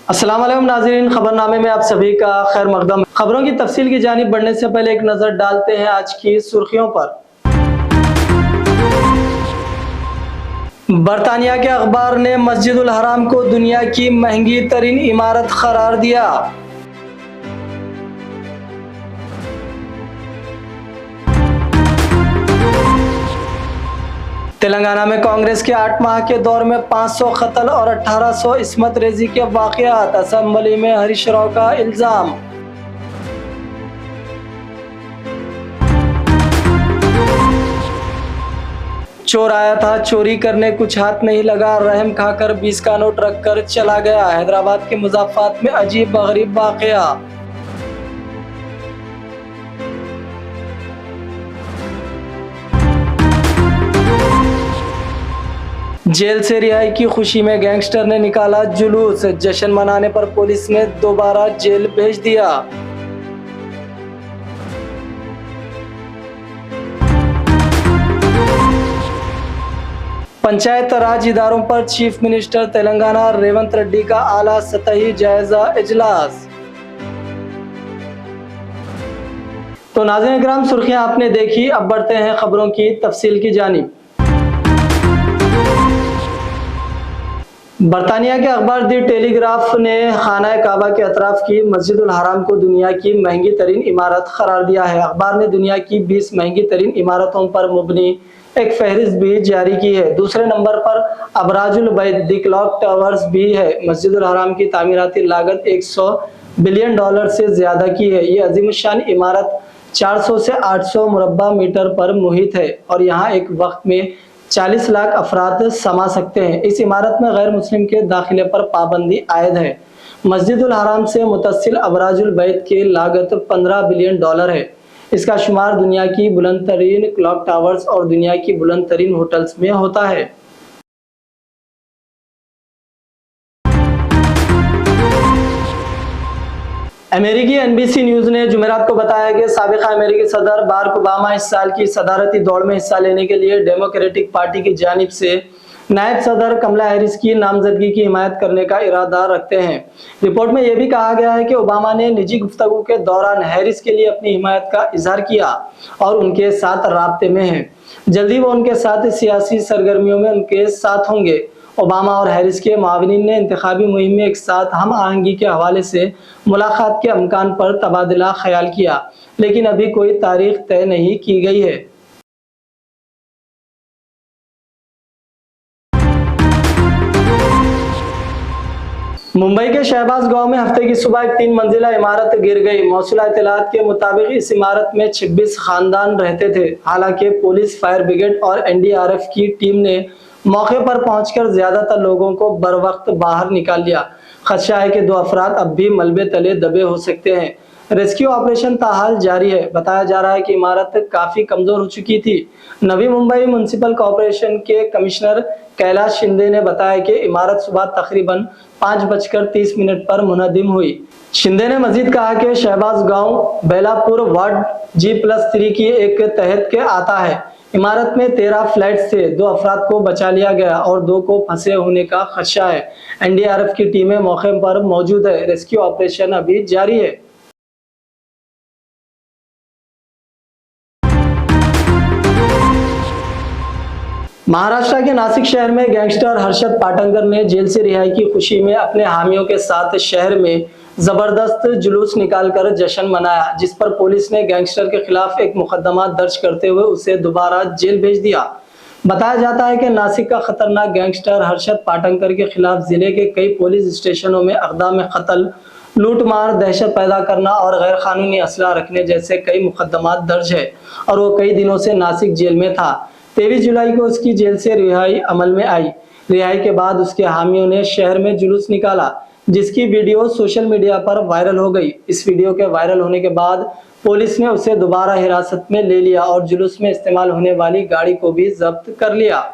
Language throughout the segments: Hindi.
अस्सलाम वालेकुम नाज़रीन, खबरनामे में आप सभी का खैर मकदम। खबरों की तफसील की जानिब बढ़ने से पहले एक नज़र डालते हैं आज की सुर्खियों पर। बरतानिया के अखबार ने मस्जिदुल हराम को दुनिया की महंगी तरीन इमारत करार दिया। तेलंगाना में कांग्रेस के 8 माह के दौर में 500 कत्ल और 1800 इस्मत रेजी के वाक़यात, असेंबली में हरीश राव का इल्जाम। चोर आया था चोरी करने, कुछ हाथ नहीं लगा, रहम खाकर 20 का नोट रखकर चला गया। हैदराबाद के मुज़ाफ़ात में अजीब गरीब वाक़या। जेल से रिहाई की खुशी में गैंगस्टर ने निकाला जुलूस, जश्न मनाने पर पुलिस ने दोबारा जेल भेज दिया। पंचायत राज इदारों पर चीफ मिनिस्टर तेलंगाना रेवंत रेड्डी का आला सतही जायजा इजलास। तो नाज़रीन किराम, सुर्खियां आपने देखी, अब बढ़ते हैं खबरों की तफसील की जानिब। बरतानिया के अखबार दी टेलीग्राफ ने खाना काबा के अतराफ की मस्जिदुल हराम को दुनिया की महंगी तरीन इमारत करार दिया है। अखबार ने दुनिया की 20 महंगी तरीन इमारतों पर मुबनी एक फहरिस्त भी जारी की है। दूसरे नंबर पर अबराजुल बैत दी क्लॉक टावर्स भी है। मस्जिदुल हराम की तामीराती लागत $100 बिलियन से ज्यादा की है। ये अजीमशान इमारत 400 से 800 मुरब्बा मीटर पर मुहित है और यहाँ एक वक्त में 40 लाख अफराद समा सकते हैं। इस इमारत में गैर मुस्लिम के दाखिले पर पाबंदी आयद है। मस्जिदुल हराम से मुतसिल अबराजुल बैत की लागत $15 बिलियन है। इसका शुमार दुनिया की बुलंद तरीन क्लॉक टावर्स और दुनिया की बुलंद तरीन होटल्स में होता है। अमेरिकी NBC न्यूज ने जुमेरात को बताया कि साबिका अमेरिकी सदर बाराक ओबामा इस साल की सदारती दौड़ में हिस्सा लेने के लिए डेमोक्रेटिक पार्टी की जानिब से नायब सदर कमला हैरिस की नामजदगी की हिमायत करने का इरादा रखते हैं। रिपोर्ट में यह भी कहा गया है कि ओबामा ने निजी गुफ्तगू के दौरान हैरिस के लिए अपनी हिमायत का इजहार किया और उनके साथ राब्ते में हैं। जल्दी वो उनके साथ सियासी सरगर्मियों में उनके साथ होंगे। ओबामा और हैरिस के मावनीन ने इंतखाबी मुहिम में एक साथ हम आहंगी के हवाले से मुलाकात के अमकान पर तबादला ख्याल किया, लेकिन अभी कोई तारीख तय नहीं की गई है। मुंबई के शहबाज गांव में हफ्ते की सुबह एक 3 मंजिला इमारत गिर गई। मौसूला इत्तलात के मुताबिक इस इमारत में 26 खानदान रहते थे। हालांकि पुलिस, फायर ब्रिगेड और NDRF की टीम ने मौके पर पहुंचकर ज्यादातर लोगों को बरवक्त बाहर निकाल लिया। खदशा है कि 2 अफराद अब भी मलबे तले दबे हो सकते हैं। रेस्क्यू ऑपरेशन ताहाल जारी है। बताया जा रहा है कि इमारत काफी कमजोर हो चुकी थी। नवी मुंबई म्युनिसिपल कॉर्पोरेशन के कमिश्नर कैलाश शिंदे ने बताया कि इमारत सुबह तकरीबन 5:30 पर मुनहदिम हुई। शिंदे ने मजीद कहा कि शहबाज गांव बेलापुर वार्ड G+3 की एक तहत के आता है। इमारत में 13 फ्लैट से 2 अफराद को बचा लिया गया और 2 को फंसे होने का खदशा है। NDRF की टीमें मौके पर मौजूद है। रेस्क्यू ऑपरेशन अभी जारी है। महाराष्ट्र के नासिक शहर में गैंगस्टर हर्षद पाटंकर ने जेल से रिहाई की खुशी में अपने हामियों के साथ शहर में जबरदस्त जुलूस निकालकर जश्न मनाया, जिस पर पुलिस ने गैंगस्टर के खिलाफ एक मुकदमा दर्ज करते हुए उसे दोबारा जेल भेज दिया। बताया जाता है कि नासिक का खतरनाक गैंगस्टर हर्षद पाटंकर के खिलाफ जिले के कई पुलिस स्टेशनों में अक़दाम क़त्ल, लूटमार, दहशत पैदा करना और गैर कानूनी असला रखने जैसे कई मुकदमा दर्ज है और वो कई दिनों से नासिक जेल में था। 23 जुलाई को उसकी जेल से रिहाई अमल में आई। रिहाई के बाद उसके हामियों ने शहर में जुलूस निकाला, जिसकी वीडियो सोशल मीडिया पर वायरल हो गई। इस वीडियो के वायरल होने के बाद पुलिस ने उसे दोबारा हिरासत में ले लिया और जुलूस में इस्तेमाल होने वाली गाड़ी को भी जब्त कर लिया।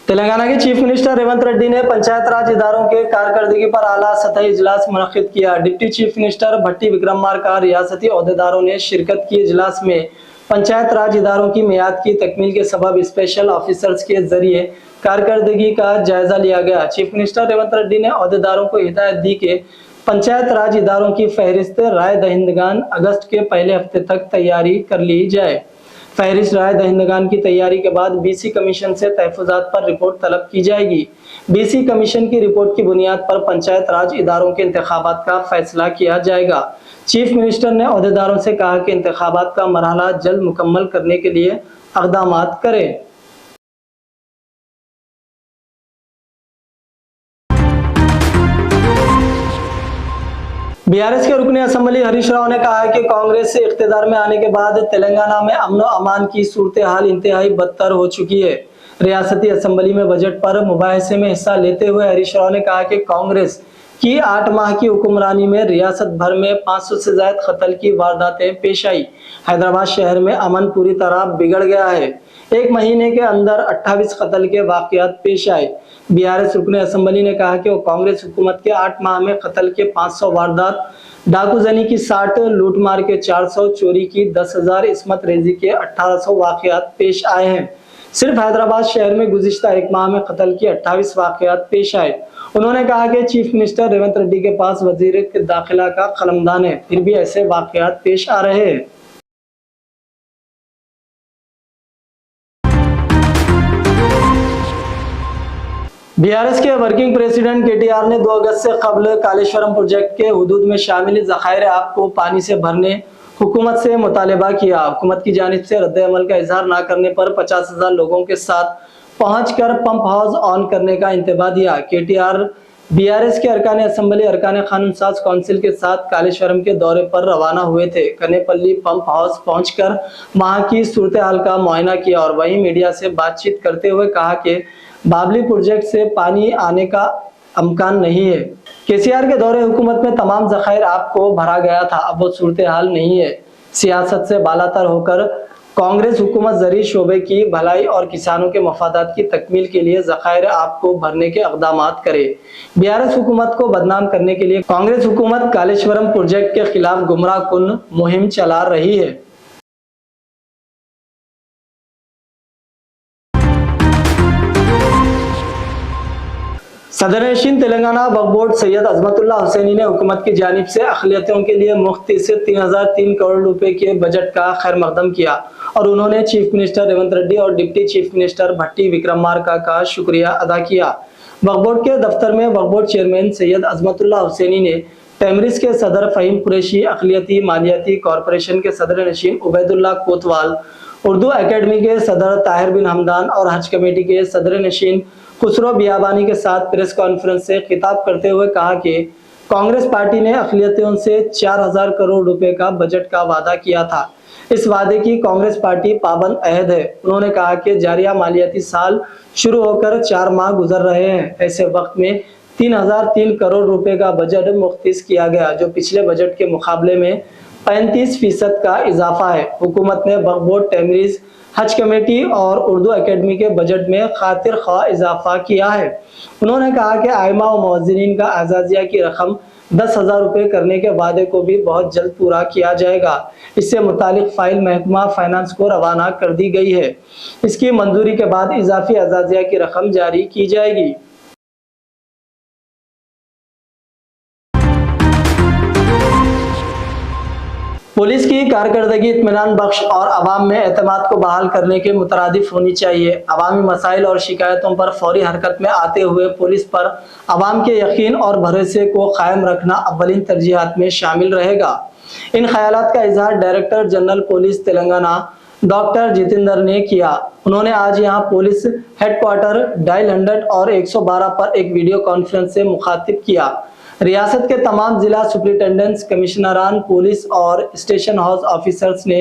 तेलंगाना के चीफ मिनिस्टर रेवंत रेड्डी ने पंचायत राज इदारों के कारकर्दगी पर आला सतही इजलास मुनक्किद किया। Deputy chief minister Bhatti Vikramarka रियासती ओहदेदारों ने शिरकत की। इजलास में पंचायत राज इदारों की मियाद की तकमील के सबब स्पेशल ऑफिसर्स के जरिए कारकर्दगी का जायजा लिया गया। चीफ मिनिस्टर रेवंत रेड्डी ने अहदेदारों को हिदायत दी कि पंचायत राज इदारों की फहरिस्त राय दहिंदगान अगस्त के पहले हफ्ते तक तैयारी कर ली जाए। फहरिस्त राय दहिंदगान की तैयारी के बाद बीसी कमीशन से तहफुजात पर रिपोर्ट तलब की जाएगी। बीसी कमीशन की रिपोर्ट की बुनियाद पर पंचायत राज इदारों के इंतखाबात का फैसला किया जाएगा। चीफ मिनिस्टर ने अहदेदारों से कहा कि इंतखाबात का मरहला जल्द मुकम्मल करने के लिए इक़दामात करें। बीआरएस के रुकने असेंबली हरीश राव ने कहा है कि कांग्रेस से इख्तिदार में आने के बाद तेलंगाना में अमन अमान की सूरत हाल इंतहाई बदतर हो चुकी है। रियासती असेंबली में बजट पर मुबाहिसे में हिस्सा लेते हुए हरीश राव ने कहा कि कांग्रेस की 8 माह की हुक्मरानी में रियासत भर में 500 से ज्यादा कत्ल की वारदातें पेश आई। हैदराबाद शहर में अमन पूरी तरह बिगड़ गया है। एक महीने के अंदर 28 कत्ल के वाकयात पेश आए। बीआरएस रुकने असेंबली ने कहा कि वो कांग्रेस हुकूमत के 8 माह में कत्ल के 500 वारदात, डाकूजनी की 60, लूटमार के 400, चोरी की 10,000, इस्मत रेजी के 1800 वाकयात पेश आए हैं। सिर्फ हैदराबाद शहर में गुज़िश्ता एक माह में कत्ल की 28 वाकयात पेश आए। उन्होंने कहा कि चीफ मिनिस्टर रेवंत रेड्डी के पास वजीर दाखिला का कलमदान है, फिर भी ऐसे वाकयात पेश आ रहे हैं। बीआरएस के वर्किंग प्रेसिडेंट केटीआर ने 2 अगस्त से कबल कालेश्वरम प्रोजेक्ट के हुदूद में शामिल ज़खायर आब को पानी से भरने हुकूमत से मुतालबा किया। हुकूमत की जानिब से रद्द अमल का इजहार न करने पर 50,000 लोगों के साथ पहुंचकर पंप हाउस ऑन करने का इंतबा दिया। केटीआर बीआरएस के अरकान असेंबली अरकान कानून साज काउंसिल के साथ कालेश्वरम के दौरे पर रवाना हुए थे। कनेपल्ली पंप हाउस पहुंचकर वहां की सूरत हाल का मुआयना किया और वहीं मीडिया से बातचीत करते हुए कहा कि बाबली प्रोजेक्ट से पानी आने का अमकान नहीं है। केसीआर के दौरे हुकूमत में तमाम ज़खायर आपको भरा गया था, अब वो सूरत हाल नहीं है। सियासत से बालातर होकर कांग्रेस हुकूमत ज़री शोबे की भलाई और किसानों के मफादात की तकमील के लिए ज़खायर आपको भरने के इक़दामात करे। बीआरएस हुकूमत को बदनाम करने के लिए कांग्रेस हुकूमत कालेश्वरम प्रोजेक्ट के खिलाफ गुमराह कुन मुहिम चला रही है। सदर-ए-नशीन तेलंगाना वक्फ बोर्ड सैयद अजमतुल्लाह हुसैनी ने हुकूमत की जानिब से अक़लियतों के लिए मुफ्त से 3003 करोड़ रुपए के बजट का खैर मकदम किया और उन्होंने चीफ मिनिस्टर रेवंत रेड्डी और deputy chief minister Bhatti Vikramarka का शुक्रिया अदा किया। वक्फ बोर्ड के दफ्तर में वक्फ बोर्ड चेयरमैन सैयद अजमतुल्लाह हुसैनी ने टेमरिस के सदर फ़हीम कुरैशी, अक़लियती मालियाती कॉरपोरेशन के सदर-ए-नशीन उबैदुल्लाह कोतवाल, उर्दू एकेडमी के सदर ताहिर बिन हमदान और हज कमेटी के सदर-ए-नशीन खुसरो बियाबानी के साथ प्रेस कॉन्फ्रेंस से खिताब करते हुए कहा कि कांग्रेस पार्टी ने अक़लियतियों से 4000 करोड़ रुपए का बजट का वादा किया था। इस वादे की कांग्रेस पार्टी पाबंद अहद है। उन्होंने कहा कि जारिया मालियाती साल शुरू होकर 4 माह गुजर रहे हैं। ऐसे वक्त में 3003 करोड़ रुपए का बजट मुख्तिस किया गया, जो पिछले बजट के मुकाबले में 35% का इजाफा है। हुकूमत ने वक्फ बोर्ड, टेमरिस, हज कमेटी और उर्दू एकेडमी के बजट में खातिर ख्वाह इजाफा किया है। उन्होंने कहा कि आइमा और मुअज्जिनीन का आज़ादिया की रकम 10,000 रुपये करने के वादे को भी बहुत जल्द पूरा किया जाएगा। इससे मुतालिक फाइल महकमा फाइनेंस को रवाना कर दी गई है। इसकी मंजूरी के बाद इजाफी आज़ादिया की रकम जारी की जाएगी। पुलिस की कारकर्दगी इत्मीनान बख्श और अवाम में एतमाद को बहाल करने के मुतरादिफ होनी चाहिए। अवामी मसाइल और शिकायतों पर फौरी हरकत में आते हुए पुलिस पर अवाम के यकीन और भरोसे को कायम रखना अव्वलीन तरजीहात में शामिल रहेगा। इन ख्यालात का इजहार director general police Telangana doctor Jitendra ने किया। उन्होंने आज यहां पुलिस हेडक्वार्टर डायल 100 और 112 पर एक वीडियो कॉन्फ्रेंस से मुखातिब किया। रियासत के तमाम जिला सुपरिटेंडेंट्स, कमिश्नरान पुलिस और स्टेशन हाउस ऑफिसर्स ने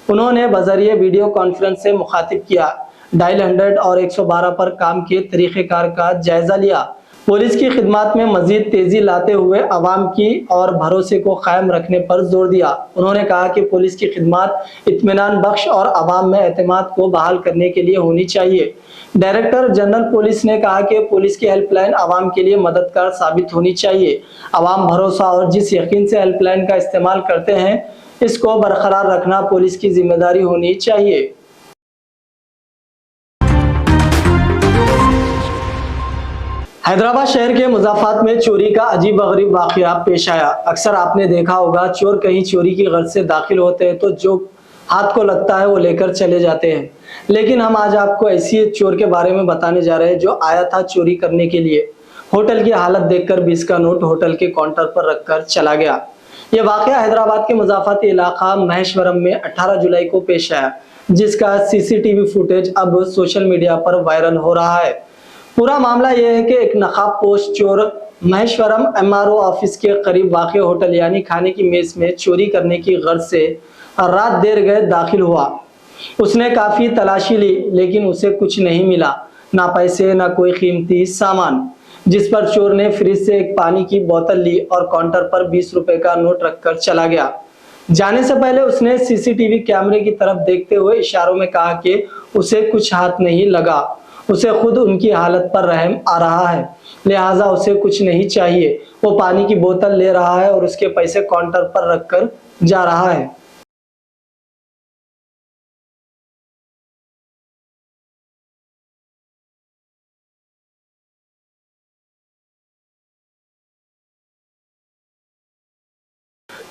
उन्होंने बजरिए वीडियो कॉन्फ्रेंस से मुखातिब किया। डायल 100 और 112 पर काम के तरीक़ेकार का जायजा लिया। पुलिस की खिदमत में मजीद तेजी लाते हुए अवाम की और भरोसे को कायम रखने पर जोर दिया। उन्होंने कहा कि पुलिस की खिदमत इत्मीनान बख्श और अवाम में एतमाद को बहाल करने के लिए होनी चाहिए। डायरेक्टर जनरल पुलिस ने कहा कि पुलिस की हेल्पलाइन आवाम के लिए मददगार साबित होनी चाहिए। आवाम भरोसा और जिस यकीन से हेल्पलाइन का इस्तेमाल करते हैं, इसको बरकरार रखना पुलिस की जिम्मेदारी होनी चाहिए। हैदराबाद शहर के मुज़फ्फराबाद में चोरी का अजीब-व-गरीब वाक़या पेश आया। अक्सर आपने देखा होगा, चोर कहीं चोरी की गर्ज से दाखिल होते हैं तो जो हाथ को लगता है वो लेकर चले जाते हैं। लेकिन हम आज आपको ऐसी एक चोर के बारे में बताने जा रहे हैं जो आया था चोरी करने के लिए। होटल की हालत देखकर 20 का नोट होटल के काउंटर पर रखकर चला गया। यह वाक़या हैदराबाद के मुज़फ्फराबाद इलाका महेश्वरम में 18 जुलाई को पेश आया, जिसका सीसीटीवी फुटेज अब सोशल मीडिया पर वायरल हो रहा है। पूरा मामला यह है कि एक नकाबपोश चोर महेश्वरम एमआरओ ऑफिस के करीब वाक़ होटल यानी खाने की मेज में चोरी करने की गर्ज से रात देर गए दाखिल हुआ। उसने काफी तलाशी ली लेकिन उसे कुछ नहीं मिला, ना पैसे ना कोई कीमती सामान। जिस पर चोर ने फ्रिज से एक पानी की बोतल ली और काउंटर पर 20 रुपए का नोट रखकर चला गया। जाने से पहले उसने सीसीटीवी कैमरे की तरफ देखते हुए इशारों में कहा कि उसे कुछ हाथ नहीं लगा। उसे खुद उनकी हालत पर रहम आ रहा है, लिहाजा उसे कुछ नहीं चाहिए। वो पानी की बोतल ले रहा है और उसके पैसे काउंटर पर रखकर जा रहा है।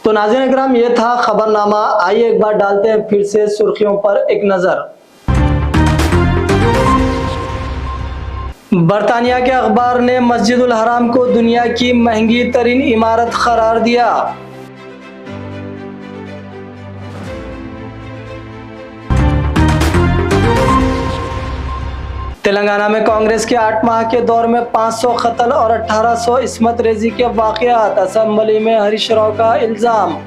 तो नाज़रीन इकराम, ये था खबरनामा। आइए एक बार डालते हैं फिर से सुर्खियों पर एक नजर। बरतानिया के अखबार ने मस्जिदुल हराम को दुनिया की महंगी तरीन इमारत करार दिया। तेलंगाना में कांग्रेस के 8 माह के दौर में 500 कत्ल और 1800 इस्मत रेजी के वाक़यात, असेंबली में हरीश राव का इल्जाम।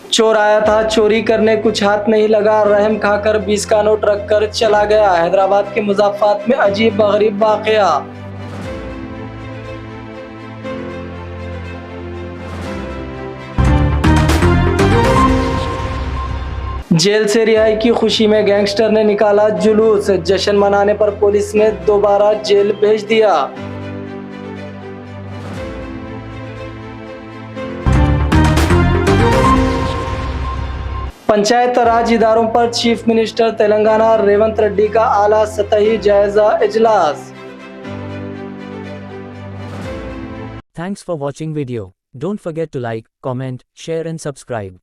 चोर आया था चोरी करने, कुछ हाथ नहीं लगा, रहम खाकर 20 का नोट रखकर चला गया। हैदराबाद के मुज़फ्फराबाद में अजीब गरीब वाक़या। जेल से रिहाई की खुशी में गैंगस्टर ने निकाला जुलूस, जश्न मनाने पर पुलिस ने दोबारा जेल भेज दिया। पंचायत राज इदारों पर चीफ मिनिस्टर तेलंगाना रेवंत रेड्डी का आला सतही जायजा इजलास। Thanks for watching video. Don't forget to like, comment, share and subscribe.